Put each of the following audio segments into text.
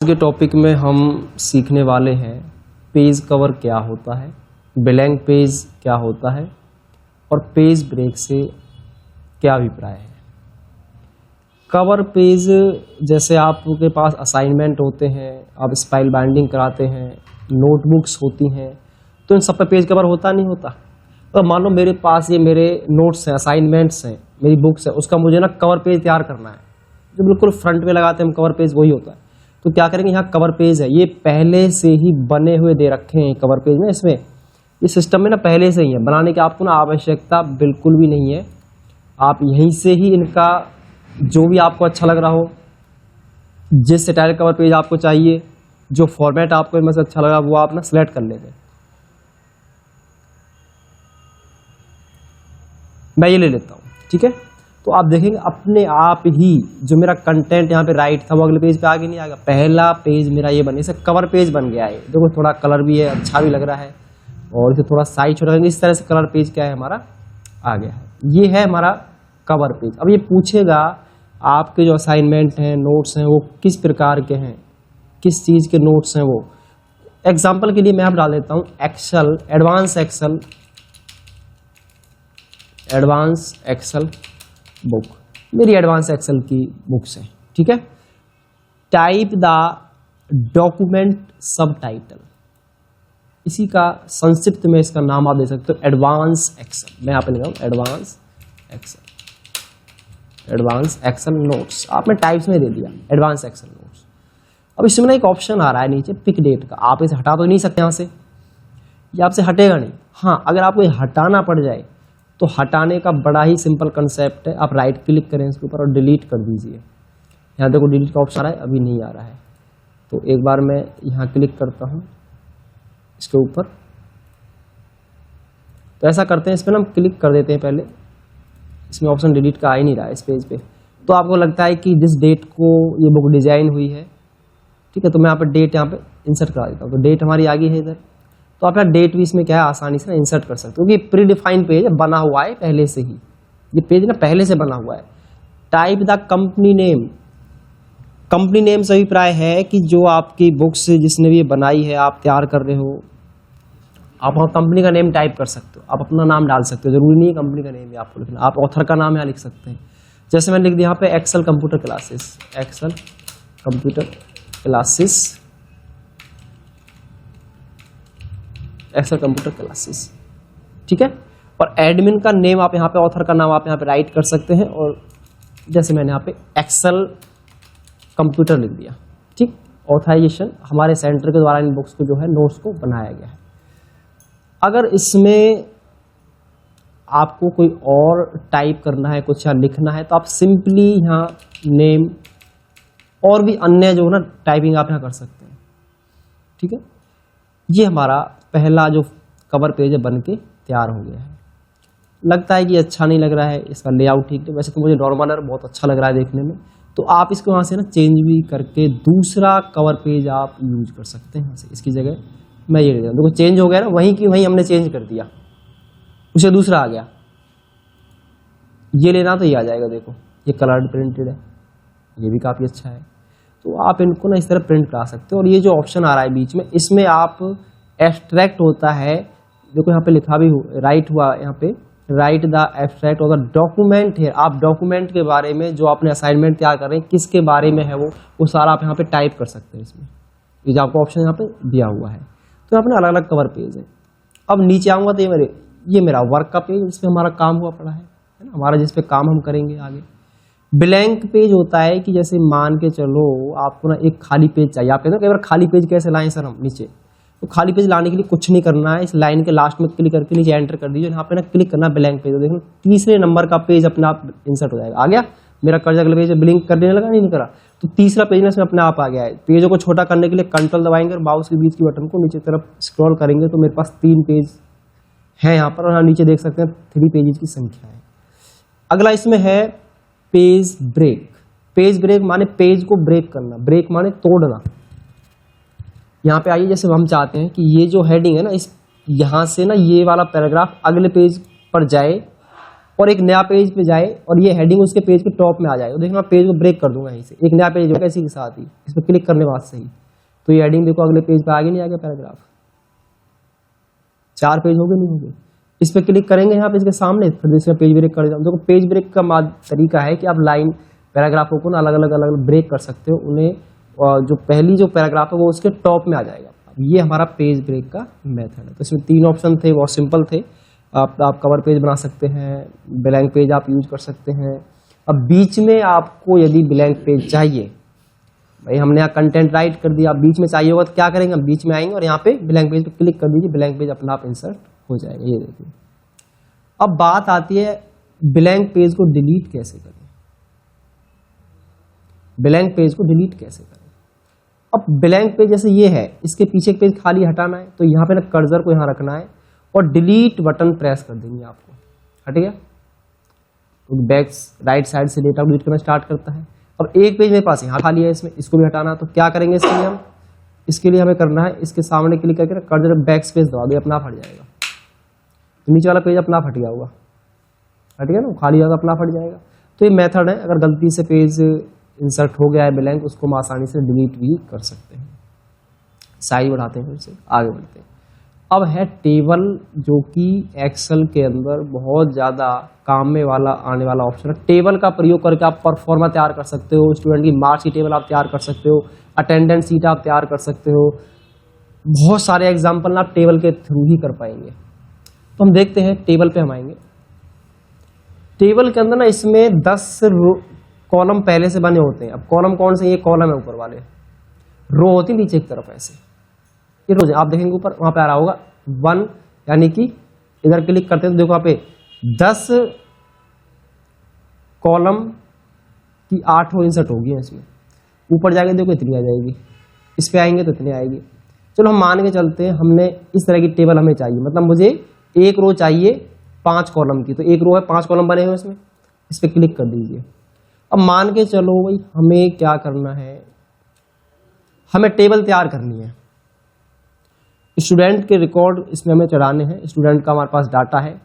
आज के टॉपिक में हम सीखने वाले हैं पेज कवर क्या होता है, ब्लैंक पेज क्या होता है और पेज ब्रेक से क्या अभिप्राय है। कवर पेज जैसे आपके पास असाइनमेंट होते हैं, आप स्पाइल बाइंडिंग कराते हैं, नोटबुक्स होती हैं, तो इन सब पे पेज कवर होता नहीं होता। तो मान लो मेरे पास ये मेरे नोट्स हैं, असाइनमेंट्स हैं, मेरी बुक्स है, उसका मुझे ना कवर पेज तैयार करना है। जो बिल्कुल फ्रंट में लगाते हैं हम कवर पेज, वही होता है। तो क्या करेंगे, यहाँ कवर पेज है, ये पहले से ही बने हुए दे रखे हैं कवर पेज में। इसमें इस सिस्टम में ना पहले से ही है, बनाने की आपको ना आवश्यकता बिल्कुल भी नहीं है। आप यहीं से ही इनका जो भी आपको अच्छा लग रहा हो, जिस स्टाइल कवर पेज आपको चाहिए, जो फॉर्मेट आपको इनमें से अच्छा लगा वो आप ना सिलेक्ट कर लेंगे। मैं ये ले लेता हूँ, ठीक है। तो आप देखेंगे अपने आप ही जो मेरा कंटेंट यहाँ पे राइट था वो अगले पेज पे आगे नहीं आएगा। पहला पेज मेरा ये बने, इसे कवर पेज बन गया है। देखो थोड़ा कलर भी है, अच्छा भी लग रहा है, और इसे थोड़ा साइज छोटा करेंगे, इस तरह से कलर पेज क्या है हमारा आ गया है। ये है हमारा कवर पेज। अब ये पूछेगा आपके जो असाइनमेंट हैं, नोट्स हैं, वो किस प्रकार के हैं, किस चीज़ के नोट्स हैं वो। एग्जाम्पल के लिए मैं आप डाल देता हूँ एक्सेल, एडवांस एक्सेल बुक, मेरी एडवांस एक्सेल की बुक्स है, ठीक है। टाइप द डॉक्यूमेंट सब टाइटल, इसी का संक्षिप्त में इसका नाम आप दे सकते हो एडवांस एक्सेल। मैं यहाँ पे लिख रहा हूँ एडवांस एक्सेल नोट्स। आपने टाइप्स में दे दिया एडवांस एक्सेल नोट्स। अब इसमें ना एक ऑप्शन आ रहा है नीचे पिक डेट का। आप इसे हटा तो नहीं सकते यहाँ से, ये आपसे हटेगा नहीं। हाँ, अगर आपको ये हटाना पड़ जाए तो हटाने का बड़ा ही सिंपल कंसेप्ट है। आप राइट क्लिक करें इसके ऊपर और डिलीट कर दीजिए। यहाँ देखो डिलीट का ऑप्शन आ रहा है, अभी नहीं आ रहा है। तो एक बार मैं यहाँ क्लिक करता हूँ इसके ऊपर, तो ऐसा करते हैं, इस पर हम क्लिक कर देते हैं पहले। इसमें ऑप्शन डिलीट का आ ही नहीं रहा है इस पेज पे। तो आपको लगता है कि जिस डेट को ये बुक डिजाइन हुई है, ठीक है, तो मैं यहाँ पर डेट यहाँ पे इंसर्ट करा देता हूँ। तो डेट हमारी आ गई है इधर। तो आप यहाँ डेट भी इसमें क्या है आसानी से ना इंसर्ट कर सकते हो, क्योंकि प्री डिफाइंड पेज है, बना हुआ है पहले से ही। ये पेज ना पहले से बना हुआ है। Type the company name. Company name से अभिप्राय है कि जो आपकी बुक्स जिसने भी ये बनाई है, आप तैयार कर रहे हो, आप वहाँ कंपनी का नेम टाइप कर सकते हो। आप अपना नाम डाल सकते हो, जरूरी नहीं है कंपनी का नेम ही आपको लिखना। आप ऑथर का नाम यहाँ लिख सकते हैं। जैसे मैंने लिख दिया यहाँ पे Excel computer classes, Excel computer classes, ठीक है। और एडमिन का नेम आप यहाँ पे, ऑथर का नाम आप यहाँ पे राइट कर सकते हैं। और जैसे मैंने यहाँ पे एक्सेल कंप्यूटर लिख दिया, ठीक। ऑथराइजेशन हमारे सेंटर के द्वारा इन बुक्स को जो है नोट्स को बनाया गया है। अगर इसमें आपको कोई और टाइप करना है, कुछ यहाँ लिखना है, तो आप सिंपली यहाँ नेम और भी अन्य जो है ना टाइपिंग आप यहाँ कर सकते हैं, ठीक है। ये हमारा पहला जो कवर पेज है बन के तैयार हो गया है। लगता है कि अच्छा नहीं लग रहा है, इसका लेआउट ठीक नहीं, वैसे तो मुझे नॉर्मल और बहुत अच्छा लग रहा है देखने में। तो आप इसको यहाँ से ना चेंज भी करके दूसरा कवर पेज आप यूज कर सकते हैं यहाँ से। इसकी जगह मैं ये ले रहा हूँ, देखो चेंज हो गया ना, वहीं की वहीं हमने चेंज कर दिया, उसे दूसरा आ गया। ये लेना तो ये आ जाएगा, देखो ये कलर्ड प्रिंटेड है, ये भी काफ़ी अच्छा है। तो आप इनको ना इस तरह प्रिंट करा सकते हो। और ये जो ऑप्शन आ रहा है बीच में, इसमें आप एब्स्ट्रैक्ट होता है, देखो यहाँ पे लिखा भी राइट हुआ, यहाँ पे राइट द एब्स्ट्रैक्ट और द डॉक्यूमेंट है। आप डॉक्यूमेंट के बारे में जो आपने असाइनमेंट तैयार कर रहे हैं, किसके बारे में है वो सारा आप यहाँ पे टाइप कर सकते हैं इसमें। ये जो आपको ऑप्शन यहाँ पे दिया हुआ है। तो यहाँ पे अलग अलग कवर पेज है। अब नीचे आऊँगा तो ये मेरा वर्क का पेज, जिसमें हमारा काम हुआ पड़ा है ना, हमारा जिस पे काम हम करेंगे आगे। ब्लैंक पेज होता है कि जैसे मान के चलो आपको ना एक खाली पेज चाहिए। आप कहते हो कई बार खाली पेज कैसे लाएं सर हम नीचे, तो खाली पेज लाने के लिए कुछ नहीं करना है, इस लाइन के लास्ट में क्लिक करके नीचे एंटर कर दीजिए। यहाँ पे ना क्लिक करना ब्लैंक पेज, देखो तीसरे नंबर का पेज अपने आप इंसर्ट हो जाएगा। आ गया मेरा कर्ज अगले पेज ब्लिंक करने लगा, नहीं करा, तो तीसरा पेज ना इसमें अपने आप आ गया है। पेजों को छोटा करने के लिए कंट्रोल दबाएंगे और माउस के बीच की बटन को नीचे तरफ स्क्रॉल करेंगे तो मेरे पास 3 पेज है यहाँ पर। और यहाँ नीचे देख सकते हैं 3 पेजेस की संख्या है। अगला इसमें है पेज ब्रेक। पेज ब्रेक माने पेज को ब्रेक करना, ब्रेक माने तोड़ना। यहाँ पे आइए, जैसे हम चाहते हैं कि ये जो हेडिंग है ना, इस यहाँ से ना ये वाला पैराग्राफ अगले पेज पर जाए और एक नया पेज पे जाए और ये हेडिंग उसके पेज के टॉप में आ जाए, तो देखना पेज को ब्रेक कर दूंगा यहीं से, एक नया पेज होगा इसी के साथ ही, इस पर क्लिक करने बाद सही, तो ये हेडिंग देखो अगले पेज पे आगे नहीं आ गया पैराग्राफ, 4 पेज हो गए नहीं हो गए। इस पर क्लिक करेंगे यहाँ पे इसके सामने, फिर इसका पेज ब्रेक कर देता हूँ। देखो पेज ब्रेक का तरीका है कि आप लाइन पैराग्राफों को ना अलग अलग ब्रेक कर सकते हो, उन्हें जो पहली जो पैराग्राफ है वो उसके टॉप में आ जाएगा। ये हमारा पेज ब्रेक का मेथड है। तो इसमें 3 ऑप्शन थे, बहुत सिंपल थे। आप कवर पेज बना सकते हैं, ब्लैंक पेज आप यूज कर सकते हैं। अब बीच में आपको यदि ब्लैंक पेज चाहिए, भाई हमने यहाँ कंटेंट राइट कर दिया, बीच में चाहिए होगा तो क्या करेंगे, हम बीच में आएंगे और यहाँ पे ब्लैंक पेज पे क्लिक कर दीजिए, ब्लैंक पेज अपना आप इंसर्ट हो जाएगा। ये देखिए, अब बात आती है ब्लैंक पेज को डिलीट कैसे करें। ब्लैंक पेज को डिलीट कैसे करें? अब ब्लैंक पेज जैसे ये है, इसके पीछे पेज खाली हटाना है, तो यहाँ पे ना कर्सर को यहाँ रखना है और डिलीट बटन प्रेस कर देंगे, आपको हट गया, तो बैक राइट साइड से डेटा डिलीट करना स्टार्ट करता है। अब एक पेज मेरे पास यहाँ खाली है, इसमें इसको भी हटाना, तो क्या करेंगे इसके लिए हमें करना है, इसके सामने क्लिक करके कर्सर बैक स्पेस दबा दो, अपना हट जाएगा। तो नीचे वाला पेज अपना हट गया होगा, हट गया ना, खाली होगा अपना हट जाएगा। तो ये मेथड है, अगर गलती से पेज इंसर्ट हो गया है ब्लैंक, उसको हम आसानी से डिलीट भी कर सकते हैं। साइज बढ़ाते हैं, फिर से आगे बढ़ते हैं। अब है टेबल, जो कि एक्सेल के अंदर बहुत ज़्यादा काम में वाला आने वाला ऑप्शन है। टेबल का प्रयोग करके आप परफॉर्मा तैयार कर सकते हो, स्टूडेंट की मार्क्स की टेबल आप तैयार कर सकते हो, अटेंडेंस शीट आप तैयार कर सकते हो। बहुत सारे एग्जाम्पल आप टेबल के थ्रू ही कर पाएंगे। तो हम देखते हैं, टेबल पे हम आएंगे। टेबल के अंदर ना इसमें 10 कॉलम पहले से बने होते हैं। अब कॉलम कौन से, ये कॉलम है ऊपर वाले, रो होती है नीचे की तरफ ऐसे, ये रोज आप देखेंगे ऊपर वहां पे आ रहा होगा 1, यानी कि इधर क्लिक करते हैं तो देखो यहाँ पे 10 कॉलम की 8 रो इंसर्ट होगी इसमें। ऊपर जाएंगे देखो इतनी आ जाएगी, इस पे आएंगे तो इतनी आएगी। चलो हम मान के चलते हैं हमने इस तरह की टेबल हमें चाहिए, मतलब मुझे एक रो चाहिए 5 कॉलम की, तो एक रो है 5 कॉलम बने हुए इसमें, इस पे क्लिक कर दीजिए। अब मान के चलो भाई हमें क्या करना है, हमें टेबल तैयार करनी है, स्टूडेंट के रिकॉर्ड इसमें हमें चढ़ाने हैं, स्टूडेंट का हमारे पास डाटा है,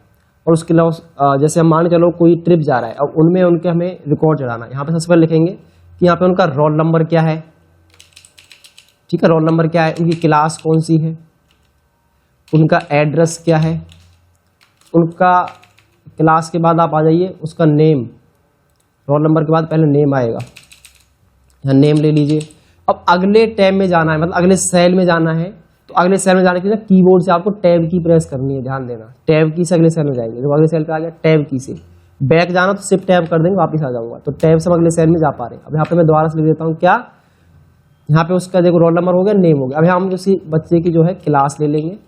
और उसके अलावा जैसे हम मान के चलो कोई ट्रिप जा रहा है, अब उनमें उनके हमें रिकॉर्ड चढ़ाना है। यहाँ पे सबसे पहले लिखेंगे कि यहाँ पे उनका रोल नंबर क्या है, ठीक है, रोल नंबर क्या है, उनकी क्लास कौन सी है, उनका एड्रेस क्या है, उनका क्लास के बाद आप आ जाइए उसका नेम, रोल नंबर के बाद पहले नेम आएगा, यहाँ नेम ले लीजिए। अब अगले टैब में जाना है, मतलब अगले सेल में जाना है, तो अगले सेल में जाने के लिए कीबोर्ड से आपको टैब की प्रेस करनी है, ध्यान देना, टैब की से अगले सेल में जाएंगे। जब अगले सेल पे आ गया टैब की से बैक जाना तो सिर्फ टैब कर देंगे, वापस आ जाऊंगा, तो टैब से हम अगले सेल में जा पा रहे हैं। अब यहाँ पे मैं दोबारा से लिख देता हूँ क्या, यहाँ पे उसका देखो रोल नंबर हो गया, नेम हो गया। अब यहाँ हम किसी बच्चे की जो है क्लास ले लेंगे,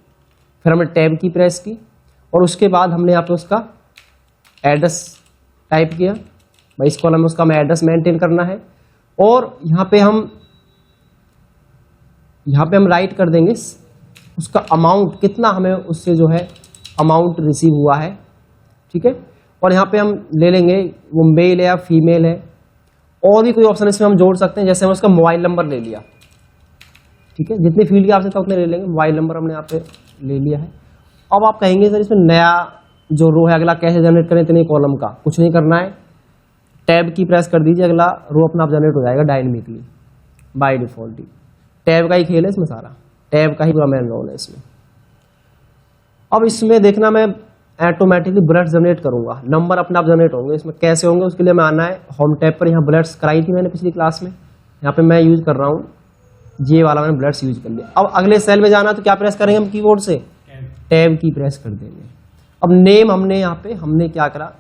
फिर हमने टैब की प्रेस की और उसके बाद हमने यहाँ पे उसका एड्रेस टाइप किया, भाई इस कॉलम में उसका हमें एड्रेस मेंटेन करना है, और यहाँ पे हम राइट कर देंगे उसका अमाउंट, कितना हमें उससे जो है अमाउंट रिसीव हुआ है, ठीक है। और यहाँ पे हम ले लेंगे वो मेल है या फीमेल है, और भी कोई ऑप्शन इसमें हम जोड़ सकते हैं, जैसे हम उसका मोबाइल नंबर ले लिया, ठीक है, जितने फील्ड की आवश्यकता उतने ले लेंगे, मोबाइल नंबर हमने यहाँ पे ले लिया है। अब आप कहेंगे सर इसमें नया जो रो है अगला कैसे जनरेट करें, इतने कॉलम का कुछ नहीं करना है, टैब की प्रेस कर दीजिए, अगला रो अपना आप जनरेट हो जाएगा dynamically by default he. Tab का ही खेल है इसमें, सारा टैब का ही पूरा मेन रोल है इसमें। अब इसमें देखना मैं ऑटोमेटिकली बुलेट्स जनरेट करूंगा, नंबर अपने आप जनरेट होंगे। इसमें कैसे होंगे उसके लिए मैं आना है होम टैब पर, यहाँ बुलेट्स कराई थी मैंने पिछली क्लास में, यहाँ पे मैं यूज कर रहा हूँ, ये वाला मैंने बुलेट्स यूज कर लिया। अब अगले सेल में जाना तो क्या प्रेस करेंगे हम कीबोर्ड से, टैब की प्रेस कर देंगे। अब नेम हमने यहाँ पे हमने क्या करा,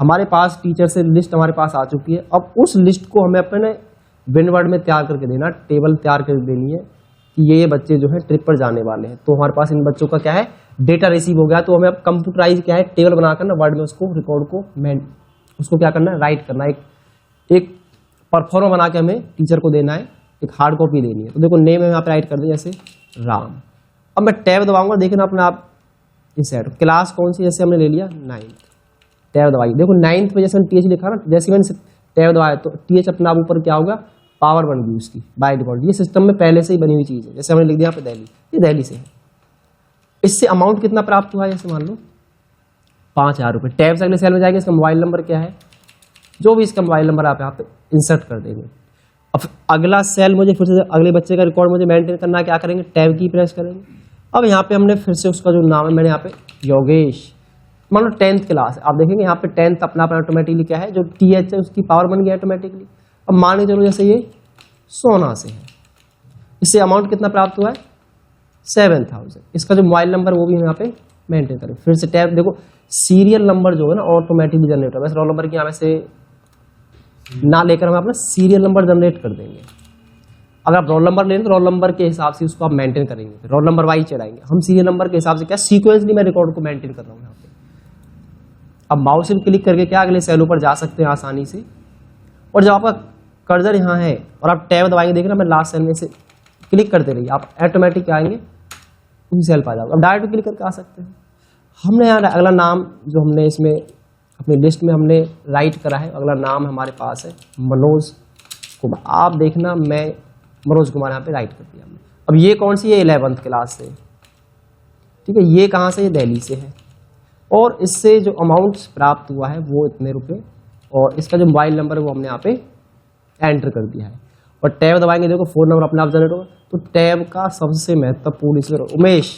हमारे पास टीचर से लिस्ट हमारे पास आ चुकी है, अब उस लिस्ट को हमें अपने विनवर्ड में तैयार करके देना, टेबल तैयार कर देनी है कि ये बच्चे जो है ट्रिप पर जाने वाले हैं। तो हमारे पास इन बच्चों का क्या है डेटा रिसीव हो गया, तो हमें अब कंप्यूटराइज क्या है टेबल बनाकर ना वर्ड में उसको रिकॉर्ड को उसको क्या करना है राइट करना है, एक परफॉर्मा बना के हमें टीचर को देना है, एक हार्ड कॉपी देनी है। तो देखो नेम है यहाँ पे राइट कर दिया जैसे राम। अब मैं टैब दबाऊंगा, देखना अपने आप इस साइड क्लास कौन सी, जैसे हमने ले लिया 9th, टैब दबाइए, देखो 9th पे जैसे मैंने TH लिखा ना, जैसे मैंने टैब दबाया तो TH अपना ऊपर क्या होगा पावर बन गई उसकी बाय डिफॉल्ट। ये सिस्टम में पहले से ही बनी हुई चीज है, जैसे हमने लिख दिया यहाँ पे दिल्ली, ये दिल्ली से है। इससे अमाउंट कितना प्राप्त हुआ है, जैसे मान लो 5,000 रुपये। टैब से अगले सेल में जाएंगे, इसका मोबाइल नंबर क्या है, जो भी इसका मोबाइल नंबर आप यहाँ पे इंसर्ट कर देंगे। अब अगला सेल मुझे फिर से अगले बच्चे का रिकॉर्ड मुझे मेंटेन करना है, क्या करेंगे, टैब की प्रेस करेंगे। अब यहाँ पे हमने फिर से उसका जो नाम है, मैंने यहाँ पे योगेश, मान लो 10th क्लास है, आप देखेंगे यहाँ पे 10th अपना ऑटोमेटिकली क्या है, जो TH है उसकी पावर बन गया ऑटोमेटिकली। अब मान के चलो जैसे ये सोना से है, इससे अमाउंट कितना प्राप्त हुआ है, 7,000। इसका जो मोबाइल नंबर वो भी हम यहाँ पे मेंटेन करें। फिर से टैब देखो, सीरियल नंबर जो है ना ऑटोमेटिकली जनरेट होगा। वैसे रोल नंबर की यहाँ से ना लेकर हम अपना सीरियल नंबर जनरेट कर देंगे। अगर आप रोल नंबर लेंगे तो रोल नंबर के हिसाब से उसको आप मेंटेन करेंगे, रोल नंबर वाइज चढ़ाएंगे। हम सीरियल नंबर के हिसाब से क्या सीक्वेंसली मैं रिकॉर्ड को मेंटेन कर रहा हूँ यहाँ पे। अब माउस से क्लिक करके क्या अगले सेल पर जा सकते हैं आसानी से। और जब आपका कर्सर यहाँ है और आप टैब दबाएंगे, देखना मैं लास्ट सेल में से क्लिक करते रहिए, आप ऑटोमेटिक आएंगे उसी सेल पर आ जाओगे। अब डायरेक्ट क्लिक करके आ सकते हैं। हमने यहाँ अगला नाम जो हमने इसमें अपनी लिस्ट में हमने राइट करा है, अगला नाम हमारे पास है मनोज कुमार। आप देखना मैं मनोज कुमार यहाँ पे राइट कर दिया हमने। अब ये कौन सी है, 11th क्लास से, ठीक है। ये कहाँ से, ये दिल्ली से है। और इससे जो अमाउंट प्राप्त हुआ है वो इतने रुपए, और इसका जो मोबाइल नंबर है वो हमने यहाँ पे एंटर कर दिया है। और टैब दबाएंगे, देखो फोन नंबर अपने आप जनरेट होगा। तो टैब का सबसे महत्वपूर्ण इसमें उमेश,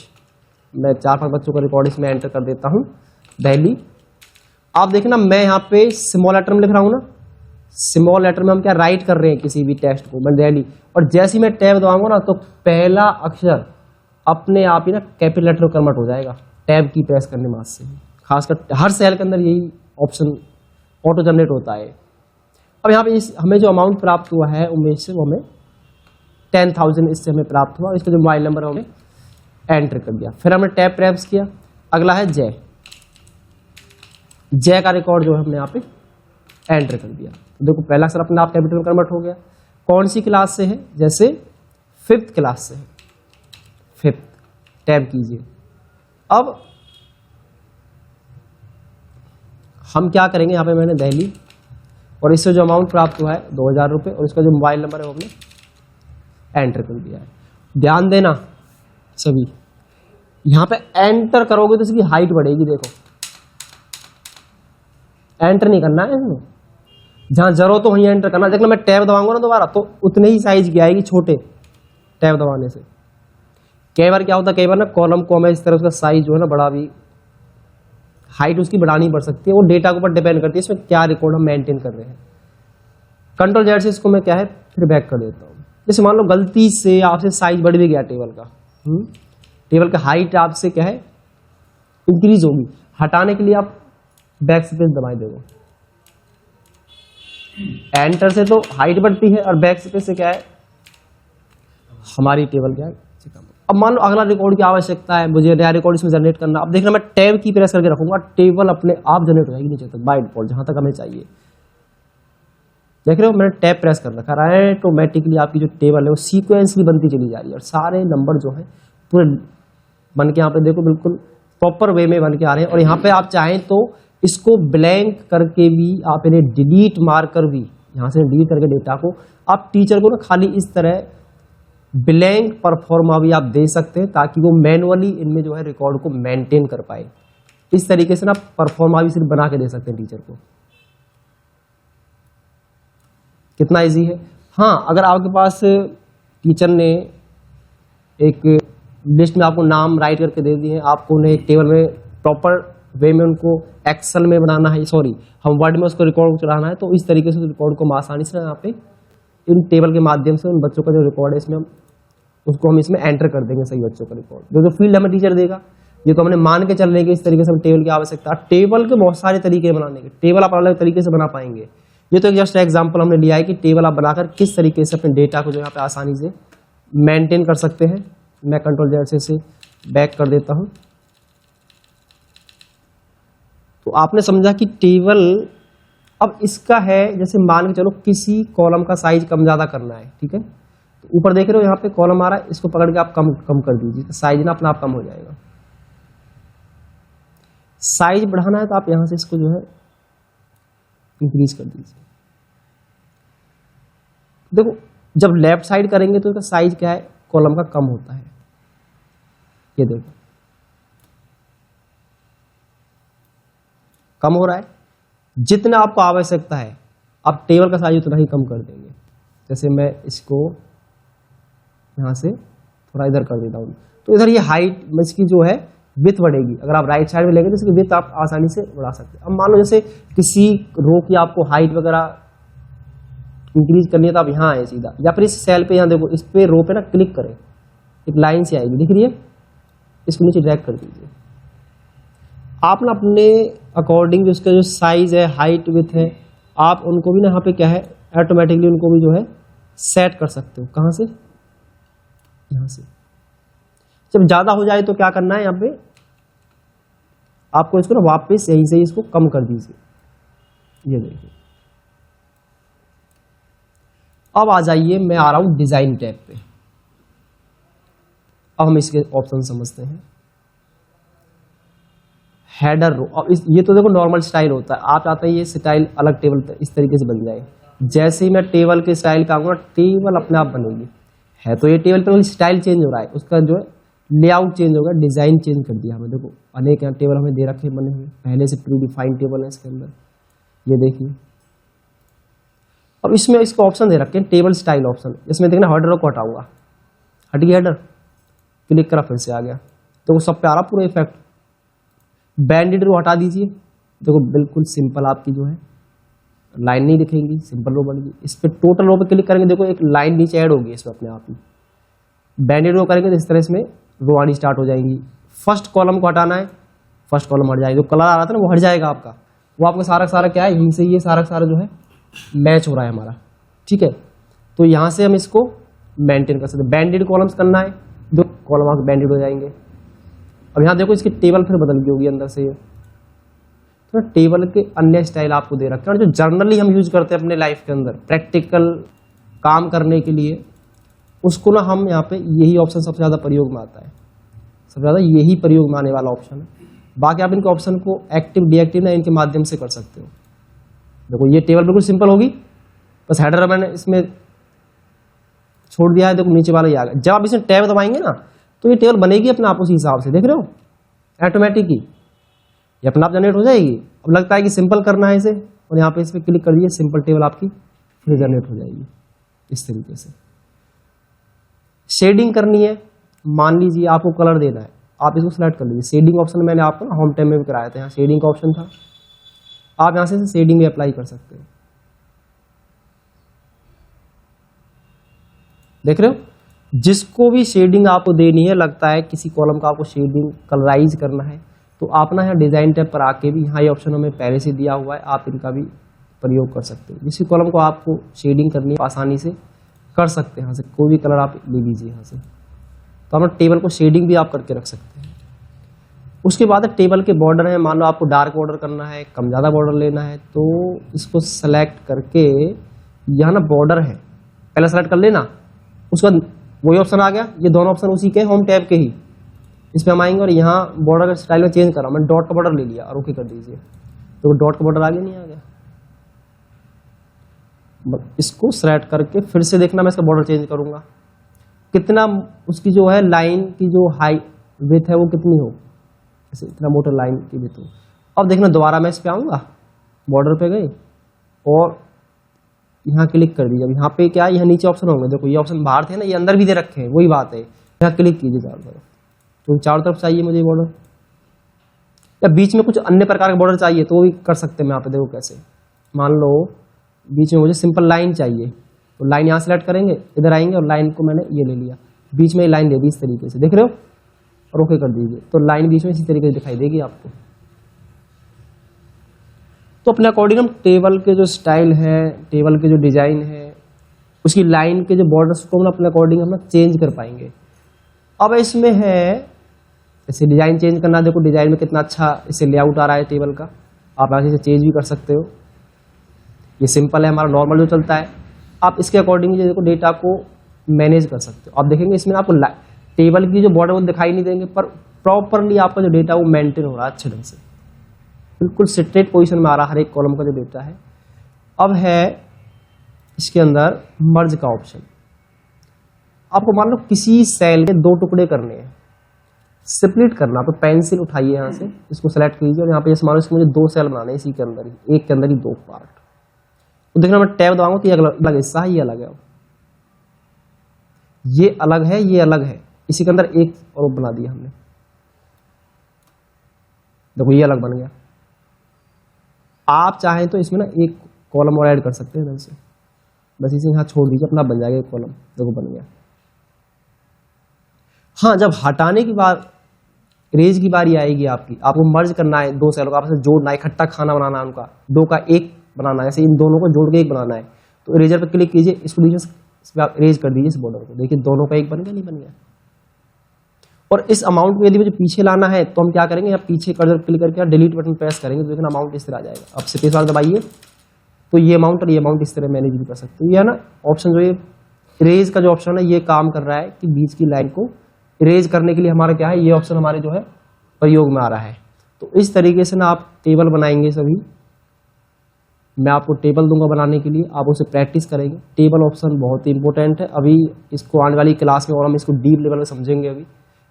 मैं 4-5 बच्चों का रिकॉर्ड इसमें एंटर कर देता हूँ, दिल्ली। आप देखना मैं यहाँ पे स्मॉल लेटर में लिख रहा हूँ ना, स्मॉल लेटर में हम क्या राइट कर रहे हैं किसी भी टेक्स्ट को, मैं दिल्ली। और जैसे ही मैं टैब दबाऊंगा ना तो पहला अक्षर अपने आप ही ना कैपिटल लेटर में कन्वर्ट हो जाएगा, टैब की प्रेस करने मात्र से। खासकर हर सेल के अंदर यही ऑप्शन ऑटो जनरेट होता है। अब यहाँ पे हमें जो अमाउंट प्राप्त हुआ है उमेश से, वो हमें 10,000 इससे हमें प्राप्त हुआ। इसका जो मोबाइल नंबर हमें एंटर कर दिया। फिर हमने टैब प्रेस किया। अगला है जय, जय का रिकॉर्ड जो है हमने यहाँ पे एंटर कर दिया। तो देखो पहला अक्षर अपने आप कैपिटल में कन्वर्ट हो गया। कौन सी क्लास से है, जैसे 5th क्लास से है, 5th टैब कीजिए। अब हम क्या करेंगे, यहाँ पे मैंने दिल्ली, और इससे जो अमाउंट प्राप्त हुआ है 2,000 रुपये, और इसका जो मोबाइल नंबर है वो हमने एंटर कर दिया है। ध्यान देना सभी, यहाँ पे एंटर करोगे तो इसकी हाइट बढ़ेगी। देखो एंटर नहीं करना है इसमें, जहां जरूरत हो वहीं एंटर करना। देखना मैं टैब दबाऊंगा ना दोबारा तो उतने ही साइज की आएगी, छोटे टैब दबाने से। कई बार क्या होता है, कई बार ना कॉलम को हमें इस तरह उसका साइज जो है ना बड़ा भी, हाइट उसकी बढ़ानी पड़ सकती है, वो डेटा के ऊपर डिपेंड करती है इसमें क्या रिकॉर्ड हम मेंटेन कर रहे हैं। कंट्रोल जेड से इसको मैं क्या है फिर बैक कर देता हूँ। जैसे मान लो गलती से आपसे साइज बढ़ भी गया टेबल का, टेबल का हाइट आपसे क्या है इंक्रीज होगी, हटाने के लिए आप बैक स्पेस दबाए देखो। एंटर से तो हाइट बढ़ती है और बैक स्पेस से क्या है हमारी टेबल क्या है। अब मान लो अगला रिकॉर्ड की आवश्यकता है, मुझे नया रिकॉर्ड इसमें जनरेट करना। अब देखना मैं टैब की प्रेस करके रखूंगा, टेबल अपने आप जनरेट हो जाएगी नीचे तक बाय डिफॉल्ट जहां तक हमें चाहिए। देख रहे हो मैंने टैब प्रेस कर रखा है, ऑटोमेटिकली आपकी जो टेबल है वो सीक्वेंसली बनती चली जा रही है और सारे नंबर जो है पूरे बन के यहाँ पे देखो बिल्कुल प्रॉपर वे में बन के आ रहे हैं। और यहाँ पे आप चाहें तो इसको ब्लैंक करके भी आप इन्हें डिलीट मारकर भी, यहाँ से डिलीट करके डेटा को आप टीचर को ना खाली इस तरह ब्लैंक परफॉर्मा भी आप दे सकते हैं ताकि वो मैनुअली इनमें जो है रिकॉर्ड को मेंटेन कर पाए। इस तरीके से ना परफॉर्मा भी सिर्फ बना के दे सकते हैं टीचर को। कितना इजी है। हाँ, अगर आपके पास टीचर ने एक लिस्ट में आपको नाम राइट करके दे दिए हैं, आपको उन्हें एक टेबल में प्रॉपर वे में उनको एक्सेल में बनाना है, सॉरी हम वर्ड में उसको रिकॉर्ड चढ़ाना है, तो इस तरीके से रिकॉर्ड को आसानी से यहाँ पे इन टेबल के माध्यम से उन बच्चों का जो रिकॉर्ड है इसमें उसको हम इसमें एंटर कर देंगे सही बच्चों का रिकॉर्ड। जो फील्ड हमें टीचर देगा ये तो हमने मान के चल रहे हैं कि इस तरीके से हम टेबल की आवश्यकता। टेबल के बहुत सारे तरीके बनाने के, टेबल आप अलग तरीके से बना पाएंगे। ये तो एक जस्ट एग्जांपल हमने लिया है कि टेबल आप बनाकर किस तरीके से अपने डेटा को जो यहाँ पे आसानी से मेंटेन कर सकते हैं। मैं कंट्रोल जेड से बैक कर देता हूँ। तो आपने समझा कि टेबल अब इसका है, जैसे मान के चलो किसी कॉलम का साइज कम ज्यादा करना है, ठीक है, तो ऊपर देख रहे हो यहाँ पे कॉलम आ रहा है, इसको पकड़ के आप कम कर दीजिए, तो साइज ना अपना आप कम हो जाएगा। साइज बढ़ाना है तो आप यहां से इसको जो है इंक्रीज कर दीजिए। देखो जब लेफ्ट साइड करेंगे तो इसका साइज क्या है कॉलम का कम होता है, ये देखो। कम हो रहा है। जितना आपको आवश्यकता है आप टेबल का साइज उतना ही कम कर देंगे। जैसे मैं इसको यहाँ से थोड़ा इधर कर देता हूँ, तो इधर ये हाइट में इसकी जो है विड्थ बढ़ेगी। अगर आप राइट साइड में लेंगे तो इसकी विड्थ आप आसानी से बढ़ा सकते हैं। अब मान लो जैसे किसी रो की आपको हाइट वगैरह इंक्रीज करनी है तो आप यहाँ आए सीधा, या फिर इस सेल पे यहाँ देखो, इस पे रो पे ना क्लिक करें, एक लाइन से आएगी, दिख रही है, इसको नीचे ड्रैग कर दीजिए। आप ना अपने अकॉर्डिंग उसका जो साइज है, हाइट, विड्थ है, आप उनको भी ना यहाँ पे क्या है ऑटोमेटिकली उनको भी जो है सेट कर सकते हो। कहाँ से? यहाँ से। जब ज्यादा हो जाए तो क्या करना है, यहाँ पे आपको इसको ना वापस यहीं से इसको कम कर दीजिए। ये देखिए, अब आ जाइए, मैं आ रहा हूं डिजाइन टैब पे। अब हम इसके ऑप्शन समझते हैं। हेडर रो, अब ये तो देखो नॉर्मल स्टाइल होता है, आप चाहते हैं ये स्टाइल अलग टेबल पे इस तरीके से बन जाए। जैसे ही मैं टेबल के स्टाइल पे आऊंगा टेबल अपने आप बनेगी। है तो ये टेबल पे स्टाइल चेंज हो रहा है, उसका जो है लेआउट चेंज होगा, डिजाइन चेंज कर दिया हमें। देखो अनेक यहाँ टेबल हमें दे रखे बने हुए, पहले से प्री डिफाइंड टेबल है इसके अंदर, ये देखिए। अब इसमें इसको ऑप्शन दे रखे हैं टेबल स्टाइल ऑप्शन। इसमें देखना हेडर को हटाऊंगा, हट गया हेडर, क्लिक करा फिर से आ गया, तो वो सब पे आ रहा पूरा इफेक्ट। बैंडेड रो हटा दीजिए, देखो बिल्कुल सिंपल आपकी जो है लाइन नहीं दिखेगी, सिंपल रो बनेगी। इस पे टोटल रो पे क्लिक करेंगे, देखो एक लाइन नीचे ऐड होगी इसमें अपने आप ही। बैंडेड रो करेंगे तो इस तरह इसमें रो आनी स्टार्ट हो जाएंगी। फर्स्ट कॉलम को हटाना है, फर्स्ट कॉलम हट जाएगा, जो कलर आ रहा था ना वो हट जाएगा आपका, वो आपका सारा सारा क्या है, यहीं से ये सारा सारा जो है मैच हो रहा है हमारा, ठीक है। तो यहां से हम इसको मेंटेन कर सकते हैं। बैंडेड कॉलम्स करना है, दो कॉलम आपके बैंडेड हो जाएंगे। अब यहाँ देखो इसकी टेबल फिर बदल गई होगी अंदर से, तो टेबल के अन्य स्टाइल आपको दे रखे हैं, और जो जर्नली हम यूज करते हैं अपने लाइफ के अंदर प्रैक्टिकल काम करने के लिए, उसको ना हम यहाँ पे यही ऑप्शन सबसे ज्यादा प्रयोग में आता है, सबसे ज्यादा यही प्रयोग में आने वाला ऑप्शन है। बाकी आप इनके ऑप्शन को एक्टिव डीएक्टिव ना इनके माध्यम से कर सकते हो। देखो ये टेबल बिल्कुल सिंपल होगी, बस हेडर मैंने इसमें छोड़ दिया है, देखो नीचे वाला ही आ गया। जब आप इसमें टैब दबाएंगे ना तो ये टेबल बनेगी अपने आप उसी हिसाब से, देख रहे हो ऑटोमेटिक ही ये अपने आप जनरेट हो जाएगी। अब लगता है कि सिंपल करना है इसे, और यहाँ पे इस पर क्लिक कर दिए, सिंपल टेबल आपकी फिर जनरेट हो जाएगी इस तरीके से। शेडिंग करनी है, मान लीजिए आपको कलर देना है, आप इसको सिलेक्ट कर लीजिए। शेडिंग ऑप्शन मैंने आपको ना होम टैब में भी कराया था, यहाँ शेडिंग का ऑप्शन था, आप यहां से शेडिंग भी अप्लाई कर सकते हो। देख रहे हो, जिसको भी शेडिंग आपको देनी है, लगता है किसी कॉलम का आपको शेडिंग कलराइज करना है, तो आप ना यहाँ डिजाइन टैब पर आके भी यहाँ ये ऑप्शन हमें पहले से दिया हुआ है, आप इनका भी प्रयोग कर सकते हो। जिस कॉलम को आपको शेडिंग करनी है आसानी से कर सकते हैं, यहाँ से कोई भी कलर आप ले लीजिए यहाँ से, तो अपना टेबल को शेडिंग भी आप करके रख सकते हैं। उसके बाद टेबल के बॉर्डर है, मान लो आपको डार्क बॉर्डर करना है, कम ज़्यादा बॉर्डर लेना है, तो इसको सेलेक्ट करके यहाँ ना बॉर्डर है पहले सेलेक्ट कर लेना, उसके बाद वही ऑप्शन आ गया, ये दोनों ऑप्शन उसी के होम टैब के ही, इस पर हम आएंगे और यहाँ बॉर्डर का स्टाइल में चेंज करा, मैंने डॉट का बॉर्डर ले लिया और ओके कर दीजिए, तो डॉट का बॉर्डर आगे नहीं आ गया। इसको सेलेक्ट करके फिर से देखना मैं इसका बॉर्डर चेंज करूंगा, कितना उसकी जो है लाइन की जो हाई विड्थ है वो कितनी हो, जैसे इतना मोटा लाइन की विड्थ हो। अब देखना दोबारा मैं इस पे आऊंगा, बॉर्डर पे गए और यहाँ क्लिक कर दीजिए। अब यहाँ पे क्या है, यहाँ नीचे ऑप्शन होंगे, देखो ये ऑप्शन बाहर थे ना, ये अंदर भी दे रखे हैं, वही बात है। यहाँ क्लिक कीजिए चारों तरफ, तो चारों तरफ चाहिए मुझे बॉर्डर, या बीच में कुछ अन्य प्रकार का बॉर्डर चाहिए तो वो भी कर सकते हैं। यहाँ पे देखो कैसे, मान लो बीच में मुझे सिंपल लाइन चाहिए, तो लाइन यहाँ सेलेक्ट करेंगे, इधर आएंगे और लाइन को मैंने ये ले लिया, बीच में लाइन दे दी इस तरीके से, देख रहे हो, और ओके कर दीजिए, तो लाइन बीच में इसी तरीके से दिखाई देगी आपको। तो अपने अकॉर्डिंग हम टेबल के जो स्टाइल है, टेबल के जो डिजाइन है, उसकी लाइन के जो बॉर्डर्स को हम अपने अकॉर्डिंग हम चेंज कर पाएंगे। अब इसमें है जैसे डिजाइन चेंज करना, देखो डिजाइन में कितना अच्छा इससे लेआउट आ रहा है टेबल का, आप आगे से चेंज भी कर सकते हो। ये सिंपल है हमारा नॉर्मल जो चलता है, आप इसके अकॉर्डिंग देखो डेटा को मैनेज कर सकते हो। आप देखेंगे इसमें आपको टेबल की जो बॉर्डर वो दिखाई नहीं देंगे, पर प्रॉपरली आपका जो डेटा वो मेंटेन हो रहा है अच्छे ढंग से, बिल्कुल स्ट्रेट पोजीशन में आ रहा है हर एक कॉलम का जो डेटा है। अब है इसके अंदर मर्ज का ऑप्शन, आपको मान लो किसी सेल के दो टुकड़े करने हैं, स्प्लिट करना, तो पेंसिल उठाइए यहाँ से, इसको सेलेक्ट कीजिए और यहाँ पे जैसे मान लो इसको मुझे 2 सेल बनाने हैं इसी के अंदर ही, एक के अंदर ही 2 पार्ट। तो देखना मैं टैब दबाऊंगा तो ये अलग हिस्सा है, ये अलग है, ये अलग है, ये अलग है, इसी के अंदर एक और बना दिया हमने, देखो ये अलग बन गया। आप चाहें तो इसमें ना एक कॉलम और ऐड कर सकते हैं इधर से, बस इसे यहाँ छोड़ दीजिए, अपना बन जाएगा एक कॉलम, देखो बन गया। हाँ, जब हटाने की बार इरेज की बारी आएगी आपकी, आपको मर्ज करना है 2 सेलों को, आपस में जोड़ना है, इकट्ठा खाना बनाना है उनका, 2 का 1 बनाना है, ऐसे इन दोनों को जोड़ के 1 बनाना है, तो इरेजर पर क्लिक कीजिए, इसको लीजिए, इस पर आप इरेज कर दीजिए इस बॉर्डर को, देखिए दोनों का 1 बन गया, नहीं बन गया। और इस अमाउंट को यदि मुझे पीछे लाना है तो हम क्या करेंगे, यहाँ पीछे कर्सर क्लिक करके डिलीट बटन प्रेस करेंगे तो देखना अमाउंट इस तरह आ जाएगा। अब स्पेस बार दबाइए तो ये अमाउंट और ये अमाउंट इस तरह मैनेज भी कर सकते हो। ये है ना ऑप्शन, जो ये इरेज का जो ऑप्शन है ये काम कर रहा है कि बीच की लाइन को इरेज करने के लिए हमारा क्या है, ये ऑप्शन हमारे जो है प्रयोग में आ रहा है। तो इस तरीके से ना आप टेबल बनाएंगे सभी, मैं आपको टेबल दूंगा बनाने के लिए, आप उसे प्रैक्टिस करेंगे। टेबल ऑप्शन बहुत ही इंपॉर्टेंट है, अभी इसको आने वाली क्लास में और हम इसको डीप लेवल में समझेंगे अभी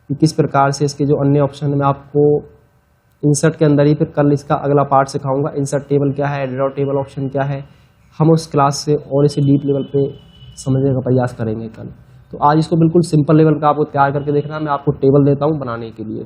कि किस प्रकार से इसके जो अन्य ऑप्शन है मैं आपको इंसर्ट के अंदर ही फिर कल इसका अगला पार्ट सिखाऊंगा। इंसर्ट टेबल क्या है, ड्रॉ टेबल ऑप्शन क्या है, हम उस क्लास से और इसे डीप लेवल पे समझने का प्रयास करेंगे कल। तो आज इसको बिल्कुल सिंपल लेवल का आपको तैयार करके देखना है, मैं आपको टेबल देता हूँ बनाने के लिए।